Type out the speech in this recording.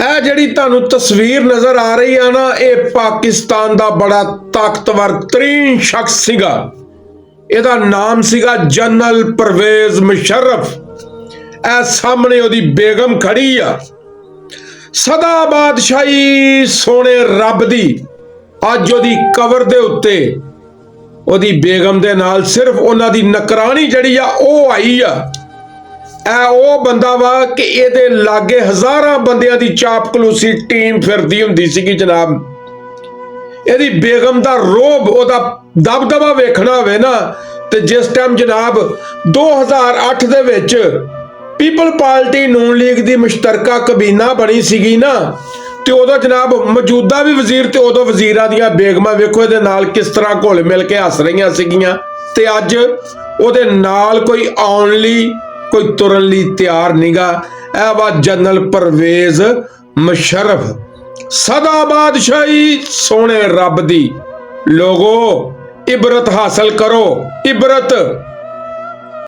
ਇਹ ਜਿਹੜੀ ਤੁਹਾਨੂੰ ਤਸਵੀਰ ਨਜ਼ਰ ਆ ਰਹੀ ਆ ਨਾ, ਇਹ ਪਾਕਿਸਤਾਨ ਦਾ ਬੜਾ ਤਾਕਤਵਰ ਤਰੀਨ ਸ਼ਖਸ ਸੀਗਾ। ਇਹਦਾ ਨਾਮ ਸੀਗਾ ਜਨਰਲ ਪਰਵੇਜ਼ ਮੁਸ਼ਰਫ। ਇਹ ਸਾਹਮਣੇ ਉਹਦੀ ਬੇਗਮ ਖੜੀ ਆ। ਸਦਾ ਬਾਦਸ਼ਾਹੀ ਸੋਹਣੇ ਰੱਬ ਦੀ। ਅੱਜ ਉਹਦੀ ਕਬਰ ਦੇ ਉੱਤੇ ਉਹਦੀ ਬੇਗਮ ਦੇ ਨਾਲ ਸਿਰਫ ਉਹਨਾਂ ਦੀ ਨਕਰਾਣੀ ਜਿਹੜੀ ਆ ਉਹ ਆਈ ਆ। ਇਹ ਉਹ ਬੰਦਾ ਵਾ ਕਿ ਇਹਦੇ ਲਾਗੇ ਹਜ਼ਾਰਾਂ ਬੰਦਿਆਂ ਦੀ ਚਾਪਕਲੂਸੀ ਟੀਮ ਫਿਰਦੀ ਹੁੰਦੀ ਸੀਗੀ ਜਨਾਬ। ਇਹਦੀ ਬੇਗਮ ਦਾ ਰੋਬ, ਉਹਦਾ ਦਬਦਬਾ ਵੇਖਣਾ ਹੋਵੇ ਨਾ, ਤੇ ਜਿਸ ਟਾਈਮ ਜਨਾਬ 2008 ਦੇ ਵਿੱਚ ਪੀਪਲ ਪਾਰਟੀ ਨੂਨ ਲੀਗ ਦੀ ਮੁਸ਼ਤਰਕਾ ਕਬੀਨਾ ਬਣੀ ਸੀਗੀ ਨਾ, ਤੇ ਉਦੋਂ ਜਨਾਬ ਮੌਜੂਦਾ ਵੀ ਵਜ਼ੀਰ ਤੇ ਉਦੋਂ ਵਜ਼ੀਰਾਂ ਦੀਆਂ ਬੇਗਮਾਂ ਵੇਖੋ ਇਹਦੇ ਨਾਲ ਕਿਸ ਤਰ੍ਹਾਂ ਘੁਲ ਮਿਲ ਕੇ ਹੱਸ ਰਹੀਆਂ ਸੀਗੀਆਂ। ਤੇ ਅੱਜ ਉਹਦੇ ਨਾਲ ਕੋਈ ਆਉਣ ਲਈ, ਕੋਈ ਤੁਰਨ ਲਈ ਤਿਆਰ ਨੀਗਾ। ਇਹ ਵਾ ਜਨਰਲ ਪਰਵੇਜ਼ ਮੁਸ਼ਰਫ। ਸਦਾ ਬਾਦਸ਼ਾਹੀ ਸੋਹਣੇ ਰੱਬ ਦੀ। ਲੋਗੋ ਇਬਰਤ ਹਾਸਲ ਕਰੋ, ਇਬਰਤ।